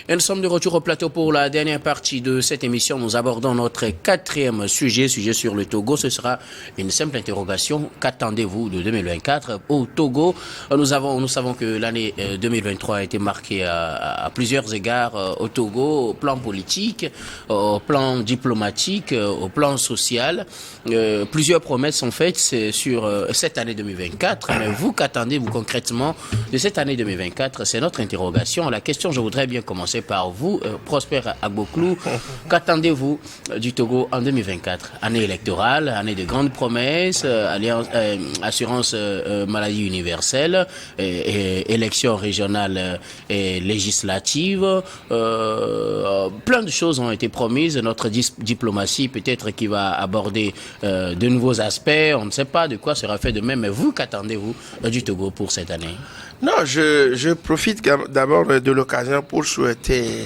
Et nous sommes de retour au plateau pour la dernière partie de cette émission. Nous abordons notre quatrième sujet sur le Togo. Ce sera une simple interrogation. Qu'attendez-vous de 2024 au Togo? Nous savons que l'année 2023 a été marquée à plusieurs égards au Togo, au plan politique, au plan diplomatique, au plan social. Plusieurs promesses sont faites sur cette année 2024. Mais vous, qu'attendez-vous concrètement de cette année 2024? C'est notre interrogation. La question, je voudrais bien commencer par vous, Prosper Agboklou. Qu'attendez-vous du Togo en 2024? Année électorale, année de grandes promesses, assurance maladie universelle, élections régionales et législatives. Plein de choses ont été promises. Notre diplomatie, peut-être, qui va aborder de nouveaux aspects. On ne sait pas de quoi sera fait demain, mais vous, qu'attendez-vous du Togo pour cette année? Non, je profite d'abord de l'occasion pour souhaiter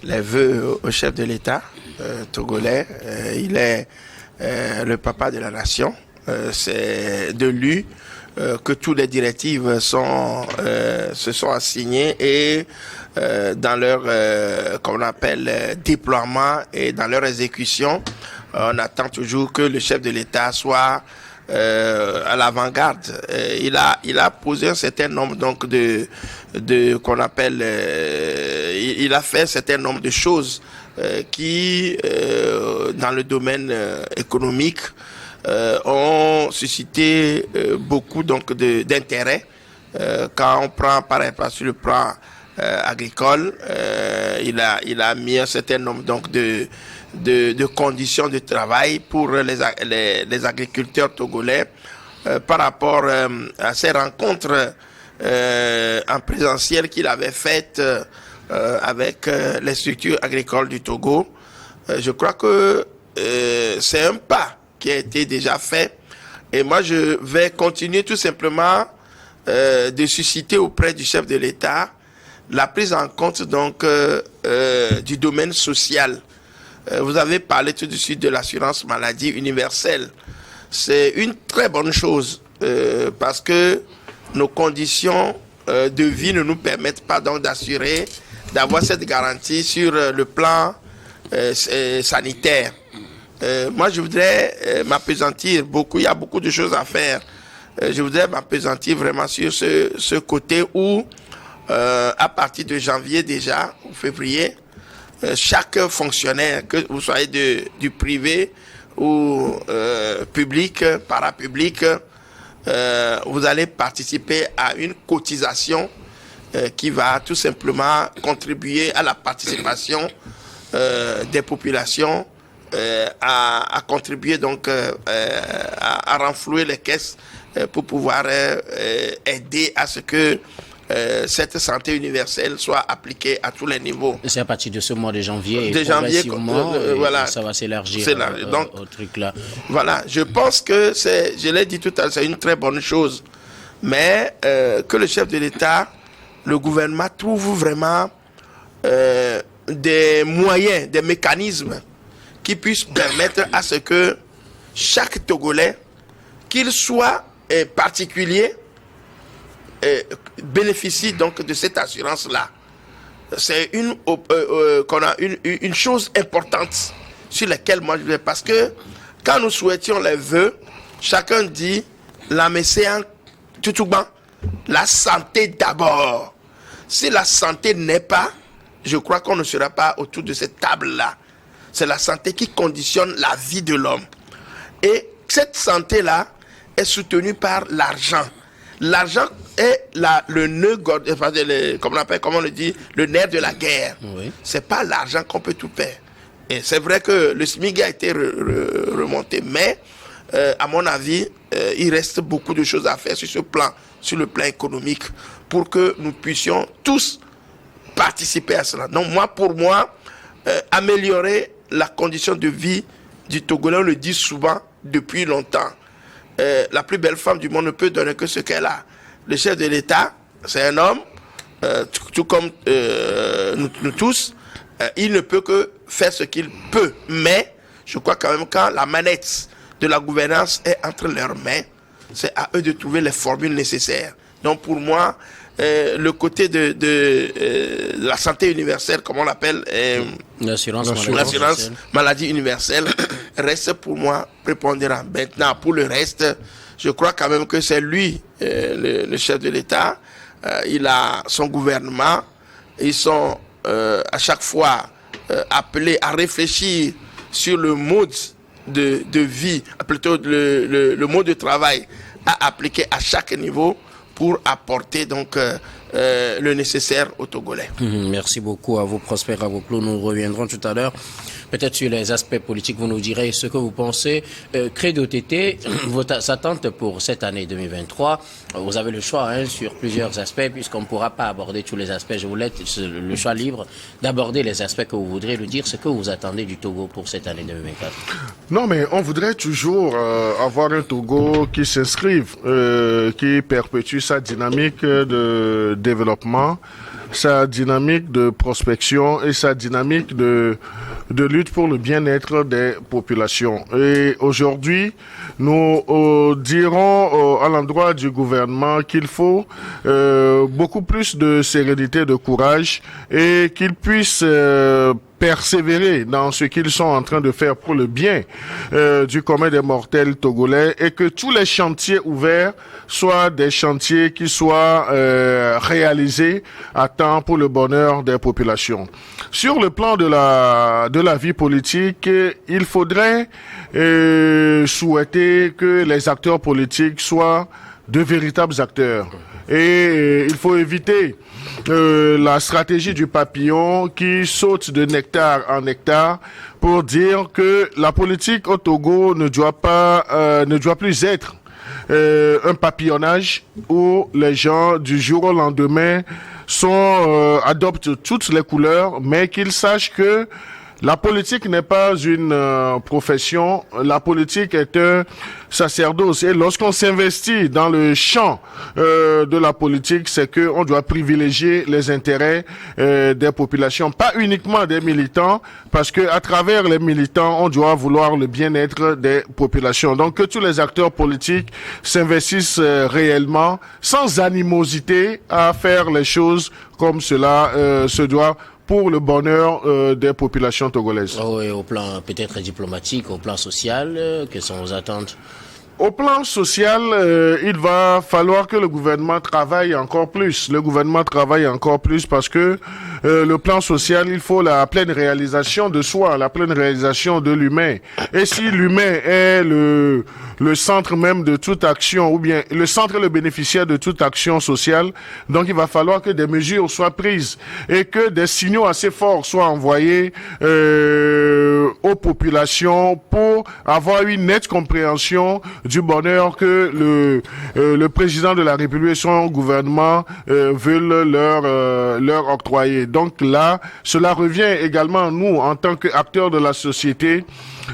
les vœux au chef de l'État togolais. Il est le papa de la nation. C'est de lui que toutes les directives se sont assignées et dans leur, qu'on appelle, déploiement et dans leur exécution, on attend toujours que le chef de l'État soit à l'avant-garde. Il a posé un certain nombre donc qu'on appelle il a fait un certain nombre de choses qui dans le domaine économique ont suscité beaucoup donc d'intérêt. Quand on prend par exemple sur le plan agricole, il a mis un certain nombre donc de conditions de travail pour les agriculteurs togolais par rapport à ces rencontres en présentiel qu'il avait faites avec les structures agricoles du Togo. Je crois que c'est un pas qui a été déjà fait et moi je vais continuer tout simplement de susciter auprès du chef de l'État la prise en compte donc du domaine social. Vous avez parlé tout de suite de l'assurance maladie universelle. C'est une très bonne chose parce que nos conditions de vie ne nous permettent pas donc d'avoir cette garantie sur le plan sanitaire. Moi, je voudrais m'appesantir beaucoup. Il y a beaucoup de choses à faire. Je voudrais m'appesantir vraiment sur ce côté où, à partir de janvier déjà, ou février, chaque fonctionnaire, que vous soyez du privé ou public, parapublic, vous allez participer à une cotisation qui va tout simplement contribuer à la participation des populations, à contribuer donc à renflouer les caisses pour pouvoir aider à ce que cette santé universelle soit appliquée à tous les niveaux. C'est à partir de ce mois de janvier. Voilà, ça va s'élargir au truc là. Voilà, je pense que je l'ai dit tout à l'heure, c'est une très bonne chose. Mais que le chef de l'État, le gouvernement trouve vraiment des moyens, des mécanismes qui puissent permettre à ce que chaque Togolais, qu'il soit particulier, bénéficie donc de cette assurance-là. C'est une chose importante sur laquelle moi je vais, parce que quand nous souhaitions les vœux, chacun dit la mécéan tutouban, la santé d'abord. Si la santé n'est pas, je crois qu'on ne sera pas autour de cette table-là. C'est la santé qui conditionne la vie de l'homme. Et cette santé-là est soutenue par l'argent. L'argent est le nœud, comment on le dit, le nerf de la guerre. Oui. C'est pas l'argent qu'on peut tout faire. Et c'est vrai que le SMIC a été remonté, mais à mon avis, il reste beaucoup de choses à faire sur le plan économique, pour que nous puissions tous participer à cela. Donc pour moi, améliorer la condition de vie du Togolais, on le dit souvent depuis longtemps. La plus belle femme du monde ne peut donner que ce qu'elle a. Le chef de l'État, c'est un homme, tout comme nous tous, il ne peut que faire ce qu'il peut. Mais je crois quand même quand la manette de la gouvernance est entre leurs mains, c'est à eux de trouver les formules nécessaires. Donc pour moi, le côté de la santé universelle, comme on l'appelle, l'assurance maladie universelle, reste pour moi prépondérant. Maintenant, pour le reste, je crois quand même que c'est lui, le chef de l'État. Il a son gouvernement. Ils sont à chaque fois appelés à réfléchir sur le mode de vie, plutôt le mode de travail à appliquer à chaque niveau pour apporter donc le nécessaire aux Togolais. Merci beaucoup à vous, Prosper Avoclo. Nous reviendrons tout à l'heure. Peut-être sur les aspects politiques, vous nous direz ce que vous pensez. Credo TT, vos attentes pour cette année 2023, vous avez le choix sur plusieurs aspects, puisqu'on ne pourra pas aborder tous les aspects. Je vous laisse le choix libre d'aborder les aspects que vous voudrez, nous dire ce que vous attendez du Togo pour cette année 2024. Non, mais on voudrait toujours avoir un Togo qui s'inscrive, qui perpétue sa dynamique de développement, sa dynamique de prospection et sa dynamique de lutte pour le bien-être des populations. Et aujourd'hui, nous dirons à l'endroit du gouvernement qu'il faut beaucoup plus de sérénité, de courage et qu'ils puissent persévérer dans ce qu'ils sont en train de faire pour le bien du commun des mortels togolais et que tous les chantiers ouverts soient des chantiers qui soient réalisés à temps pour le bonheur des populations. Sur le plan de la vie politique, il faudrait souhaiter que les acteurs politiques soient de véritables acteurs. Et il faut éviter la stratégie du papillon qui saute de nectar en nectar pour dire que la politique au Togo ne doit plus être un papillonnage où les gens du jour au lendemain adoptent toutes les couleurs, mais qu'ils sachent que la politique n'est pas une profession, la politique est un sacerdoce. Et lorsqu'on s'investit dans le champ de la politique, c'est qu'on doit privilégier les intérêts des populations, pas uniquement des militants, parce que à travers les militants, on doit vouloir le bien-être des populations. Donc que tous les acteurs politiques s'investissent réellement, sans animosité, à faire les choses comme cela se doit, pour le bonheur des populations togolaises. Oh, et au plan peut-être diplomatique, au plan social, quelles sont vos attentes? Au plan social, il va falloir que le gouvernement travaille encore plus. Le gouvernement travaille encore plus parce que le plan social, il faut la pleine réalisation de soi, la pleine réalisation de l'humain. Et si l'humain est le centre même de toute action, ou bien le centre et le bénéficiaire de toute action sociale, donc il va falloir que des mesures soient prises et que des signaux assez forts soient envoyés aux populations pour avoir une nette compréhension du bonheur que le président de la République et son gouvernement veulent leur octroyer. Donc là, cela revient également à nous, en tant qu'acteurs de la société,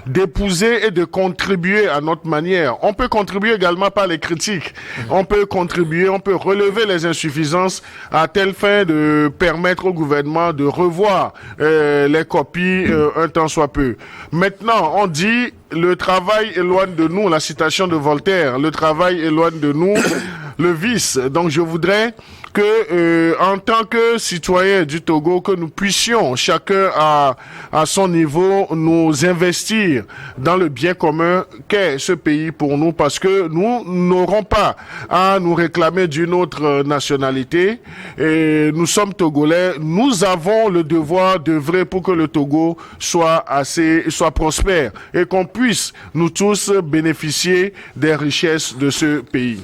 d'épouser et de contribuer à notre manière. On peut contribuer également par les critiques. On peut contribuer, on peut relever les insuffisances à telle fin de permettre au gouvernement de revoir les copies un temps soit peu. Maintenant, on dit le travail éloigne de nous, la citation de Voltaire, le travail éloigne de nous le vice. Donc je voudrais que, en tant que citoyens du Togo, que nous puissions, chacun à son niveau, nous investir dans le bien commun qu'est ce pays pour nous, parce que nous n'aurons pas à nous réclamer d'une autre nationalité. Et nous sommes Togolais, nous avons le devoir d'œuvrer pour que le Togo soit prospère et qu'on puisse, nous tous, bénéficier des richesses de ce pays.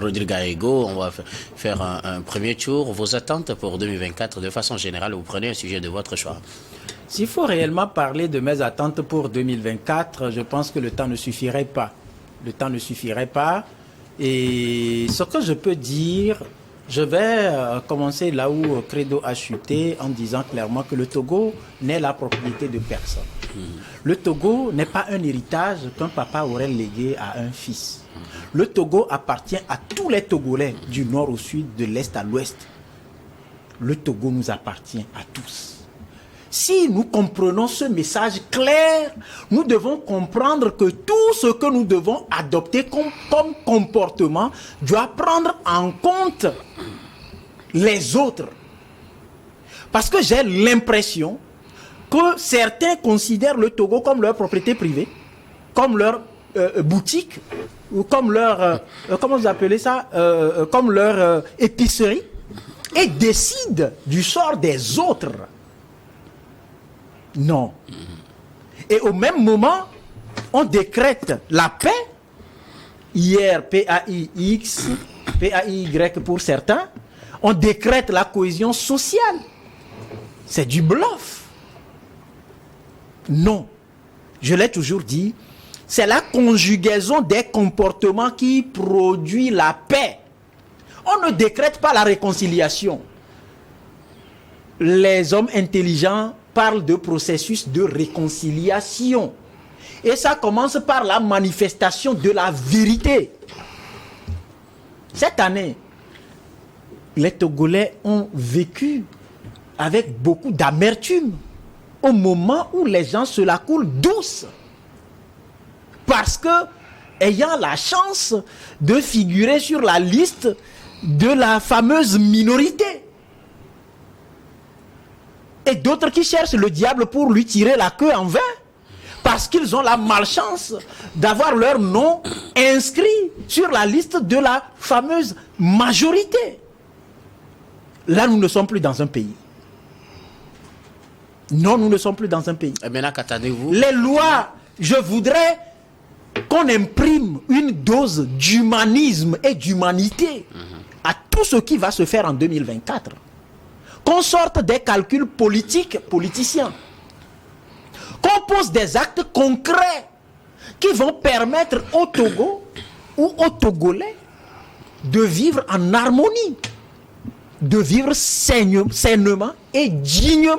Rodrigue Aego, on va faire un premier tour. Vos attentes pour 2024, de façon générale, vous prenez un sujet de votre choix. S'il faut réellement parler de mes attentes pour 2024, je pense que le temps ne suffirait pas. Le temps ne suffirait pas. Et ce que je peux dire, je vais commencer là où Credo a chuté en disant clairement que le Togo n'est la propriété de personne. Le Togo n'est pas un héritage qu'un papa aurait légué à un fils. Le Togo appartient à tous les Togolais, du nord au sud, de l'est à l'ouest. Le Togo nous appartient à tous. Si nous comprenons ce message clair, nous devons comprendre que tout ce que nous devons adopter comme comportement doit prendre en compte les autres. Parce que j'ai l'impression que certains considèrent le Togo comme leur propriété privée, comme leur boutique, ou comme leur, comment vous appelez ça, comme leur épicerie, et décident du sort des autres. Non. Et au même moment, on décrète la paix. Hier, PAIX, PAIY pour certains, on décrète la cohésion sociale. C'est du bluff. Non. Je l'ai toujours dit, c'est la conjugaison des comportements qui produit la paix. On ne décrète pas la réconciliation. Les hommes intelligents parlent de processus de réconciliation. Et ça commence par la manifestation de la vérité. Cette année, les Togolais ont vécu avec beaucoup d'amertume au moment où les gens se la coulent douce. Parce que, ayant la chance de figurer sur la liste de la fameuse minorité, et d'autres qui cherchent le diable pour lui tirer la queue en vain, parce qu'ils ont la malchance d'avoir leur nom inscrit sur la liste de la fameuse majorité. Là, nous ne sommes plus dans un pays. Non, nous ne sommes plus dans un pays. Et maintenant, qu'attendez-vous? Les lois, je voudrais qu'on imprime une dose d'humanisme et d'humanité à tout ce qui va se faire en 2024. Qu'on sorte des calculs politiciens. Qu'on pose des actes concrets qui vont permettre au Togo ou aux Togolais de vivre en harmonie, de vivre sainement et dignement.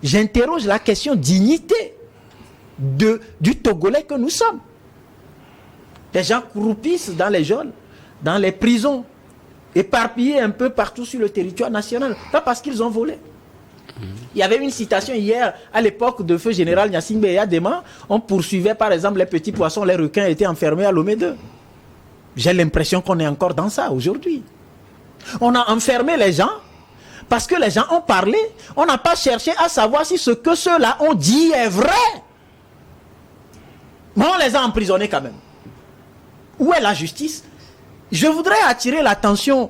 J'interroge la question dignité du Togolais que nous sommes. Les gens croupissent dans les geôles, dans les prisons, éparpillés un peu partout sur le territoire national, pas parce qu'ils ont volé. Il y avait une citation hier, à l'époque de feu général Gnassingbé Eyadema, on poursuivait par exemple les petits poissons, les requins étaient enfermés à Lomé 2. J'ai l'impression qu'on est encore dans ça aujourd'hui. On a enfermé les gens parce que les gens ont parlé. On n'a pas cherché à savoir si ce que ceux-là ont dit est vrai. Mais on les a emprisonnés quand même. Où est la justice? Je voudrais attirer l'attention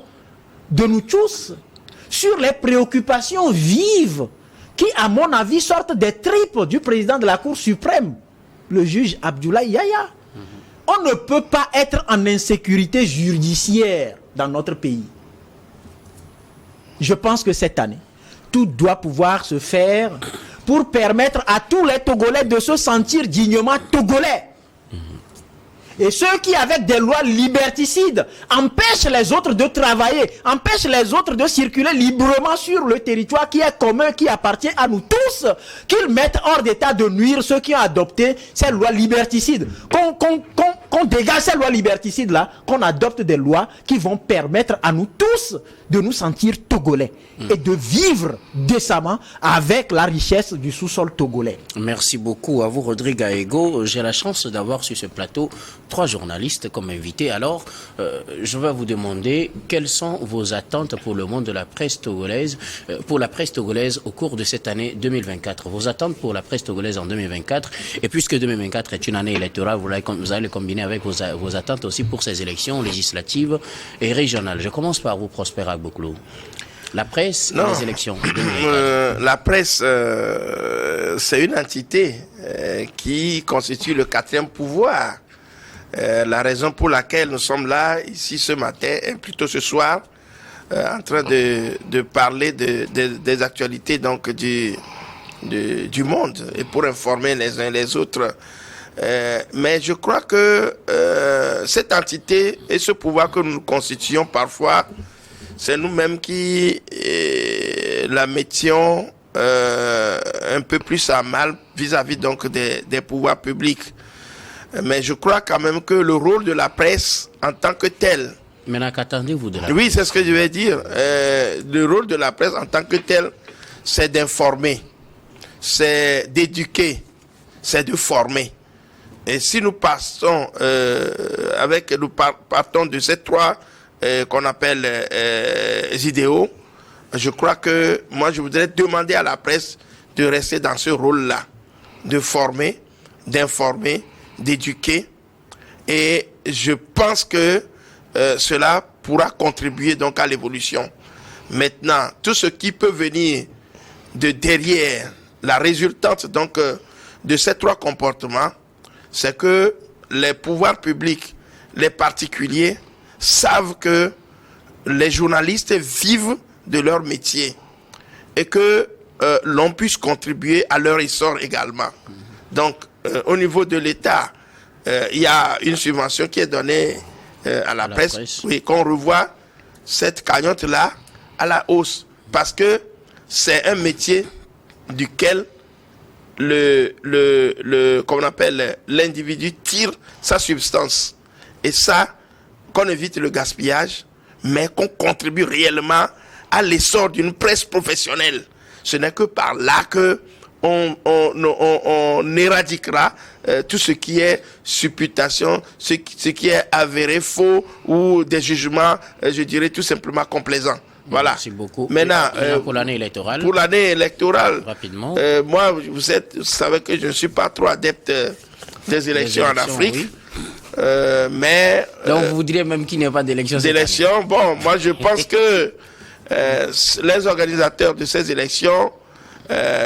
de nous tous sur les préoccupations vives qui, à mon avis, sortent des tripes du président de la Cour suprême, le juge Abdoulaye Yaya. On ne peut pas être en insécurité judiciaire dans notre pays. Je pense que cette année, tout doit pouvoir se faire pour permettre à tous les Togolais de se sentir dignement Togolais. Et ceux qui, avec des lois liberticides, empêchent les autres de travailler, empêchent les autres de circuler librement sur le territoire qui est commun, qui appartient à nous tous, qu'ils mettent hors d'état de nuire ceux qui ont adopté ces lois liberticides. Qu'on dégage ces lois liberticides-là, qu'on adopte des lois qui vont permettre à nous tous de nous sentir Togolais et de vivre décemment avec la richesse du sous-sol togolais. Merci beaucoup à vous, Rodrigue Aego. J'ai la chance d'avoir sur ce plateau 3 journalistes comme invités. Alors, je vais vous demander quelles sont vos attentes pour le monde de la presse togolaise, pour la presse togolaise au cours de cette année 2024. Vos attentes pour la presse togolaise en 2024. Et puisque 2024 est une année électorale, vous allez le combiner avec vos attentes aussi pour ces élections législatives et régionales. Je commence par vous, Prosper Agboklou. La presse et les élections. La presse, c'est une entité qui constitue le 4e pouvoir. La raison pour laquelle nous sommes là, ici ce matin, et plutôt ce soir, en train de parler des actualités donc du monde et pour informer les uns les autres. Mais je crois que cette entité et ce pouvoir que nous constituons parfois, c'est nous-mêmes qui la mettions un peu plus à mal vis-à-vis donc des pouvoirs publics. Mais je crois quand même que le rôle de la presse en tant que tel... Maintenant, qu'attendez-vous de la presse? Oui, c'est ce que je vais dire. Le rôle de la presse en tant que tel, c'est d'informer, c'est d'éduquer, c'est de former. Et si nous partons partons de ces 3 qu'on appelle idéaux, je crois que moi je voudrais demander à la presse de rester dans ce rôle-là, de former, d'informer, d'éduquer, et je pense que cela pourra contribuer donc à l'évolution. Maintenant, tout ce qui peut venir de derrière la résultante donc de ces trois comportements, c'est que les pouvoirs publics, les particuliers savent que les journalistes vivent de leur métier et que l'on puisse contribuer à leur essor également. Donc, au niveau de l'État, il y a une subvention qui est donnée à la presse. Oui, qu'on revoit cette cagnotte-là à la hausse, parce que c'est un métier duquel qu'on appelle l'individu tire sa substance. Et ça, qu'on évite le gaspillage, mais qu'on contribue réellement à l'essor d'une presse professionnelle. Ce n'est que par là que on éradiquera tout ce qui est supputation, ce qui est avéré faux ou des jugements, je dirais tout simplement complaisants. Voilà. Merci beaucoup. Maintenant, pour l'année électorale. Pour l'année électorale, rapidement. Moi, vous savez que je ne suis pas trop adepte des élections en Afrique. Oui. Mais donc vous diriez même qu'il n'y a pas d'élections. D'élections, bon, moi je pense que les organisateurs de ces élections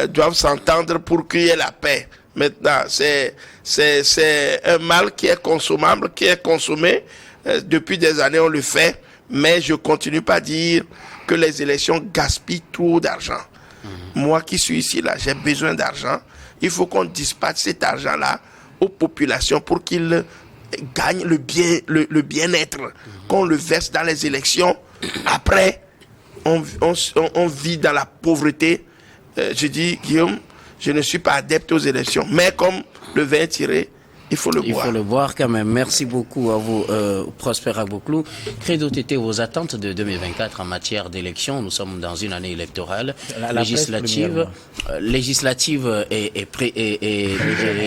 doivent s'entendre pour qu'il y ait la paix. Maintenant, c'est un mal qui est consommable, qui est consommé. Depuis des années, on le fait. Mais je continue pas à dire que les élections gaspillent trop d'argent. Moi qui suis ici, là, j'ai besoin d'argent. Il faut qu'on dispatche cet argent-là aux populations pour qu'ils gagnent le bien-être, qu'on le verse dans les élections. Après, on vit dans la pauvreté. Je dis, Guillaume, je ne suis pas adepte aux élections. Mais comme le vin est tiré, il faut le boire. Il faut le boire quand même. Merci beaucoup à vous, Prosper Agboklou. Quelles ont été vos attentes de 2024 en matière d'élection? Nous sommes dans une année électorale, législative et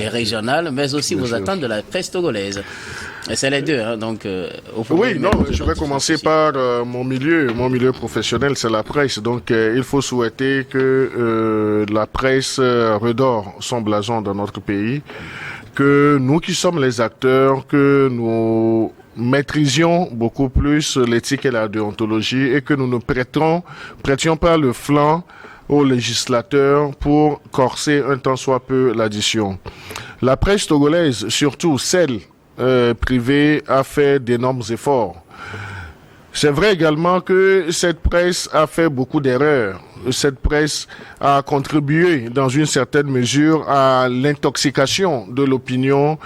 régionale, mais aussi vos attentes de la presse togolaise. C'est les deux, hein, donc... oui, non, je vais commencer par mon milieu professionnel, c'est la presse. Donc, il faut souhaiter que la presse redore son blason dans notre pays, que nous qui sommes les acteurs, que nous maîtrisions beaucoup plus l'éthique et la déontologie et que nous ne prêtions pas le flanc aux législateurs pour corser un tant soit peu l'addition. La presse togolaise, surtout celle privée, a fait d'énormes efforts. C'est vrai également que cette presse a fait beaucoup d'erreurs. Cette presse a contribué dans une certaine mesure à l'intoxication de l'opinion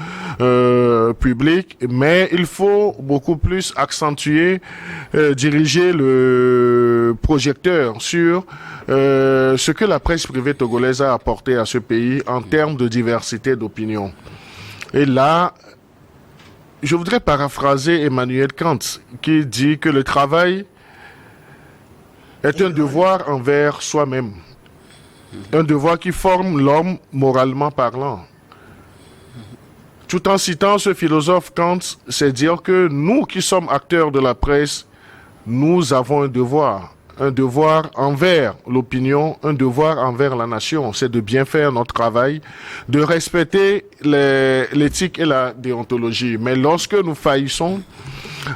publique, mais il faut beaucoup plus accentuer, diriger le projecteur sur ce que la presse privée togolaise a apporté à ce pays en termes de diversité d'opinion. Et là, je voudrais paraphraser Emmanuel Kant qui dit que le travail est un devoir envers soi-même. Un devoir qui forme l'homme moralement parlant. Tout en citant ce philosophe Kant, c'est dire que nous qui sommes acteurs de la presse, nous avons un devoir envers l'opinion, un devoir envers la nation. C'est de bien faire notre travail, de respecter l'éthique et la déontologie. Mais lorsque nous faillissons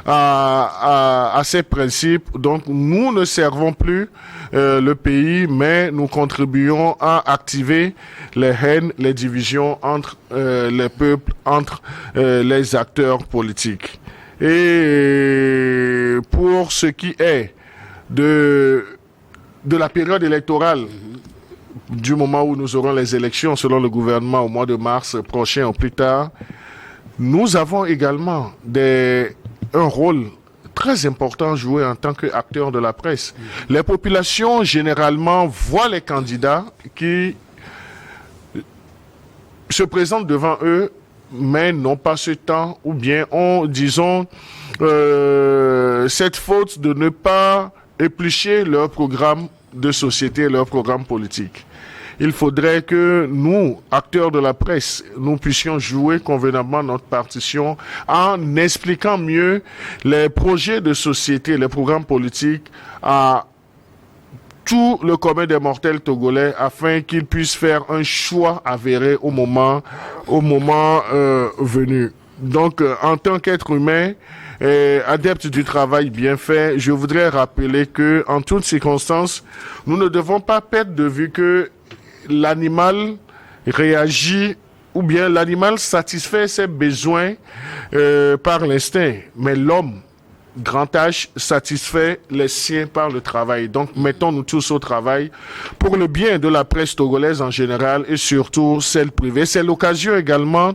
à ces principes, donc nous ne servons plus le pays, mais nous contribuons à activer les haines, les divisions entre les peuples, entre les acteurs politiques. Et pour ce qui est de la période électorale, du moment où nous aurons les élections selon le gouvernement au mois de mars prochain ou plus tard, nous avons également un rôle très important joué en tant qu'acteurs de la presse. Les populations généralement voient les candidats qui se présentent devant eux, mais n'ont pas ce temps, ou bien ont, disons, cette faute de ne pas éplucher leur programme de société, leur programme politique. il faudrait que nous, acteurs de la presse, nous puissions jouer convenablement notre partition en expliquant mieux les projets de société, les programmes politiques à tout le commun des mortels togolais afin qu'ils puissent faire un choix avéré au moment venu. Donc, en tant qu'être humain, adepte du travail bien fait, je voudrais rappeler que, en toutes circonstances, nous ne devons pas perdre de vue que l'animal réagit ou bien l'animal satisfait ses besoins par l'instinct, mais l'homme, grand H, satisfait les siens par le travail. Donc, mettons-nous tous au travail pour le bien de la presse togolaise en général et surtout celle privée. C'est l'occasion également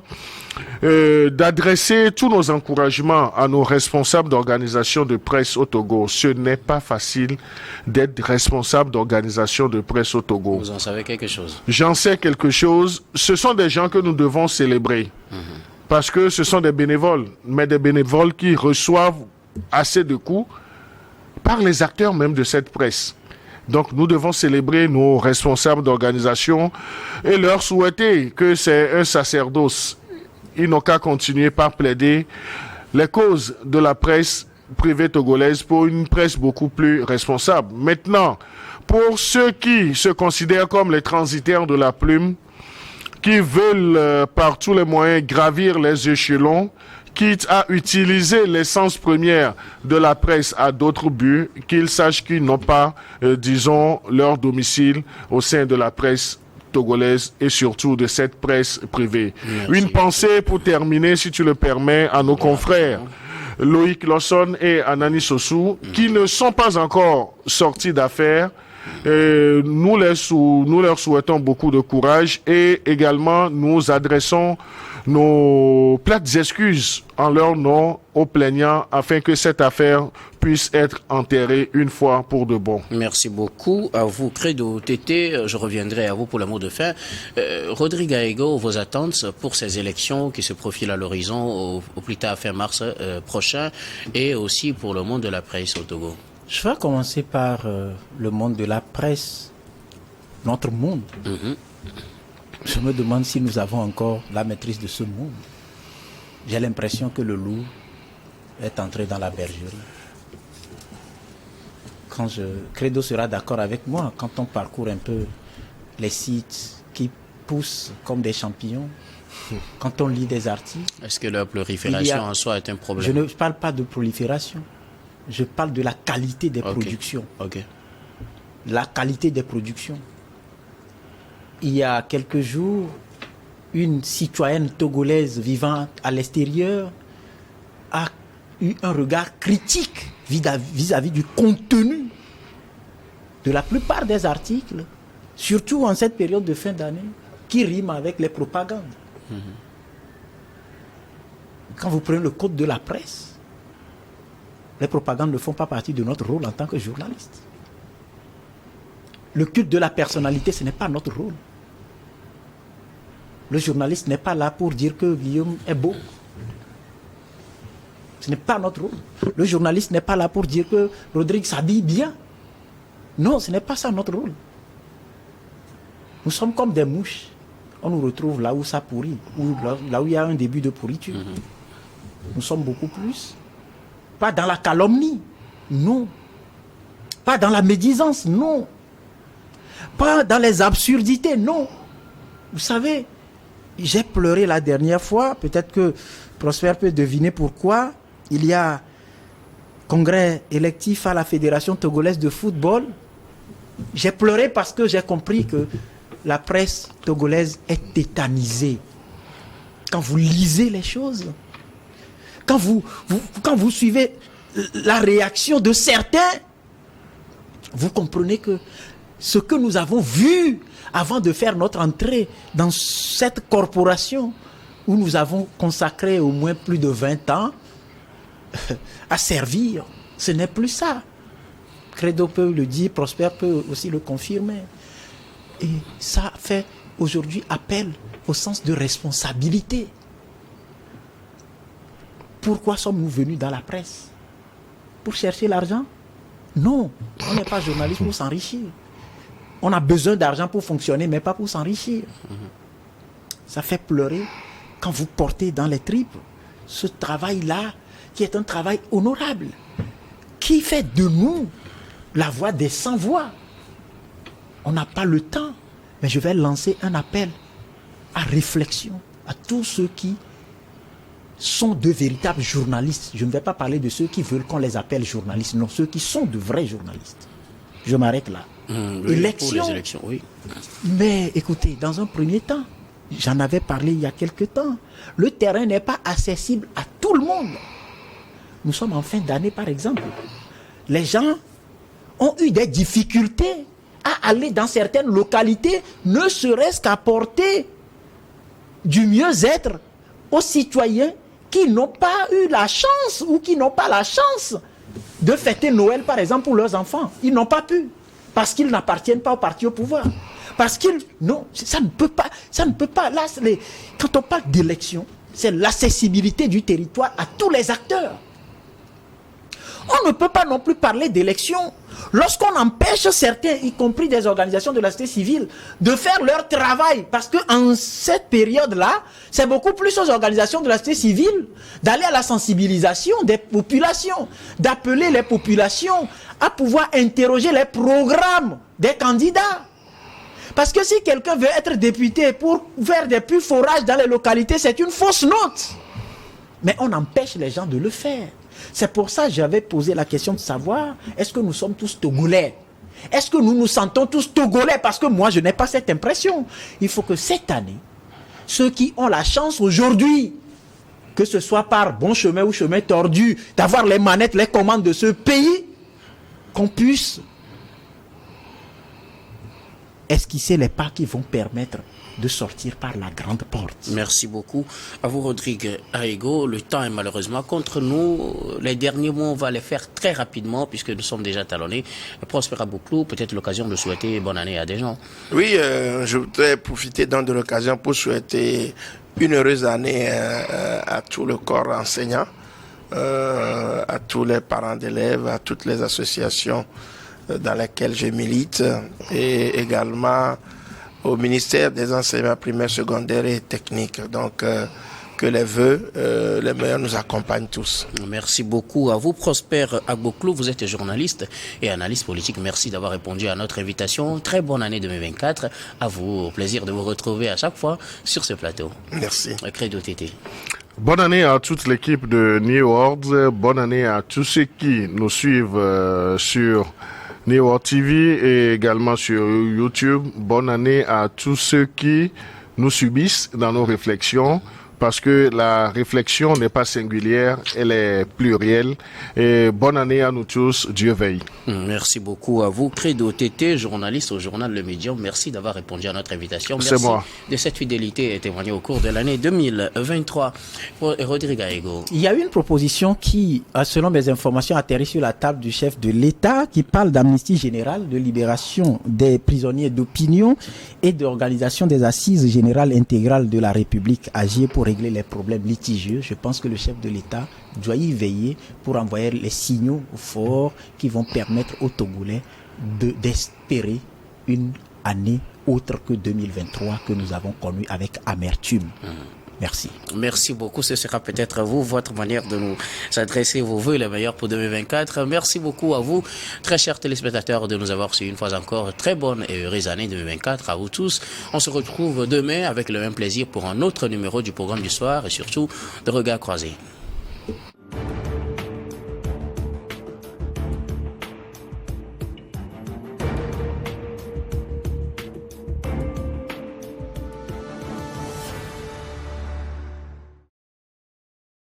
d'adresser tous nos encouragements à nos responsables d'organisation de presse au Togo. Ce n'est pas facile d'être responsable d'organisation de presse au Togo. Vous en savez quelque chose? J'en sais quelque chose. Ce sont des gens que nous devons célébrer. Parce que ce sont des bénévoles, mais des bénévoles qui reçoivent assez de coups par les acteurs même de cette presse. Donc nous devons célébrer nos responsables d'organisation et leur souhaiter que c'est un sacerdoce. Ils n'ont qu'à continuer par plaider les causes de la presse privée togolaise pour une presse beaucoup plus responsable. Maintenant, pour ceux qui se considèrent comme les transitaires de la plume, qui veulent par tous les moyens gravir les échelons, quitte à utiliser l'essence première de la presse à d'autres buts, qu'ils sachent qu'ils n'ont pas, disons, leur domicile au sein de la presse togolaise et surtout de cette presse privée. Merci. Une pensée pour terminer, si tu le permets, à nos confrères Loïc Lawson et Anani Sossou, qui ne sont pas encore sortis d'affaires. Nous leur souhaitons beaucoup de courage et également nous adressons nos plates excuses en leur nom aux plaignants afin que cette affaire puisse être enterrée une fois pour de bon. Merci beaucoup à vous, Credo Tété. Je reviendrai à vous pour le mot de fin. Rodrigue Aego, vos attentes pour ces élections qui se profilent à l'horizon au plus tard fin mars prochain et aussi pour le monde de la presse au Togo? Je vais commencer par le monde de la presse, notre monde. Je me demande si nous avons encore la maîtrise de ce monde. J'ai l'impression que le loup est entré dans la bergerie. Credo sera d'accord avec moi, quand on parcourt un peu les sites qui poussent comme des champignons, quand on lit des articles... Est-ce que la prolifération en soi est un problème? Je ne parle pas de prolifération. Je parle de la qualité des productions. La qualité des productions. Il y a quelques jours, une citoyenne togolaise vivant à l'extérieur a eu un regard critique vis-à-vis du contenu de la plupart des articles, surtout en cette période de fin d'année, qui riment avec les propagandes. Quand vous prenez le code de la presse, les propagandes ne font pas partie de notre rôle en tant que journaliste. Le culte de la personnalité, ce n'est pas notre rôle. Le journaliste n'est pas là pour dire que Guillaume est beau. Ce n'est pas notre rôle. Le journaliste n'est pas là pour dire que Rodrigue s'habille bien. Non, ce n'est pas ça notre rôle. Nous sommes comme des mouches. On nous retrouve là où ça pourrit, là où il y a un début de pourriture. Nous sommes beaucoup plus. Pas dans la calomnie, non. Pas dans la médisance, non. Pas dans les absurdités, non. Vous savez, j'ai pleuré la dernière fois, peut-être que Prosper peut deviner pourquoi. Il y a congrès électif à la Fédération togolaise de football. J'ai pleuré parce que j'ai compris que la presse togolaise est tétanisée. Quand vous lisez les choses, quand vous suivez la réaction de certains, vous comprenez que ce que nous avons vu avant de faire notre entrée dans cette corporation où nous avons consacré au moins plus de 20 ans à servir, ce n'est plus ça. Credo peut le dire, Prosper peut aussi le confirmer. Et ça fait aujourd'hui appel au sens de responsabilité. Pourquoi sommes-nous venus dans la presse? Pour chercher l'argent? Non, on n'est pas journaliste pour s'enrichir. On a besoin d'argent pour fonctionner, mais pas pour s'enrichir. Ça fait pleurer quand vous portez dans les tripes ce travail-là, qui est un travail honorable, qui fait de nous la voix des sans-voix. On n'a pas le temps, mais je vais lancer un appel à réflexion à tous ceux qui sont de véritables journalistes. Je ne vais pas parler de ceux qui veulent qu'on les appelle journalistes, non, ceux qui sont de vrais journalistes. Je m'arrête là. Oui, pour les élections, oui. Mais écoutez, dans un premier temps, j'en avais parlé il y a quelque temps, le terrain n'est pas accessible à tout le monde. Nous sommes en fin d'année, par exemple. Les gens ont eu des difficultés à aller dans certaines localités, ne serait-ce qu'apporter du mieux-être aux citoyens qui n'ont pas eu la chance ou qui n'ont pas la chance de fêter Noël, par exemple, pour leurs enfants. Ils n'ont pas pu, parce qu'ils n'appartiennent pas au parti au pouvoir. Parce qu'ils... Non, ça ne peut pas. Là, quand on parle d'élection, c'est l'accessibilité du territoire à tous les acteurs. On ne peut pas non plus parler d'élection lorsqu'on empêche certains, y compris des organisations de la société civile, de faire leur travail. Parce qu'en cette période-là, c'est beaucoup plus aux organisations de la société civile d'aller à la sensibilisation des populations, d'appeler les populations à pouvoir interroger les programmes des candidats. Parce que si quelqu'un veut être député pour faire des puits forages dans les localités, c'est une fausse note. Mais on empêche les gens de le faire. C'est pour ça que j'avais posé la question de savoir, est-ce que nous sommes tous Togolais? Est-ce que nous nous sentons tous Togolais? Parce que moi, je n'ai pas cette impression. Il faut que cette année, ceux qui ont la chance aujourd'hui, que ce soit par bon chemin ou chemin tordu, d'avoir les manettes, les commandes de ce pays, qu'on puisse esquisser les pas qui vont permettre de sortir par la grande porte. Merci beaucoup. À vous, Rodrigue Aego. Le temps est malheureusement contre nous. Les derniers mots, on va les faire très rapidement puisque nous sommes déjà talonnés. Prosper Abouklou, peut-être l'occasion de souhaiter bonne année à des gens. Oui, je voudrais profiter donc de l'occasion pour souhaiter une heureuse année à tout le corps enseignant, à tous les parents d'élèves, à toutes les associations dans lesquelles je milite et également au ministère des enseignements primaires, secondaires et techniques. Donc, que les vœux, les meilleurs nous accompagnent tous. Merci beaucoup à vous, Prosper Abouklou. Vous êtes journaliste et analyste politique. Merci d'avoir répondu à notre invitation. Très bonne année 2024. À vous, au plaisir de vous retrouver à chaque fois sur ce plateau. Merci. Credo Tété. Bonne année à toute l'équipe de New World. Bonne année à tous ceux qui nous suivent sur New World TV et également sur YouTube. Bonne année à tous ceux qui nous subissent dans nos réflexions, parce que la réflexion n'est pas singulière, elle est plurielle. Et bonne année à nous tous, Dieu veille. Merci beaucoup à vous, Credo Tété, journaliste au journal Le Médium. Merci d'avoir répondu à notre invitation. Merci C'est moi. de cette fidélité témoignée au cours de l'année 2023. Rodrigue Aego. Il y a une proposition qui, selon mes informations, atterrit sur la table du chef de l'État, qui parle d'amnistie générale, de libération des prisonniers d'opinion et d'organisation des assises générales intégrales de la République, agir pour régler les problèmes litigieux. Je pense que le chef de l'État doit y veiller pour envoyer les signaux forts qui vont permettre aux Togolais d'espérer une année autre que 2023 que nous avons connue avec amertume. Merci. Merci beaucoup. Ce sera peut-être vous, votre manière de nous adresser vos vœux les meilleurs pour 2024. Merci beaucoup à vous, très chers téléspectateurs, de nous avoir suivis une fois encore. Très bonne et heureuse année 2024 à vous tous. On se retrouve demain avec le même plaisir pour un autre numéro du programme du soir et surtout de Regards croisés.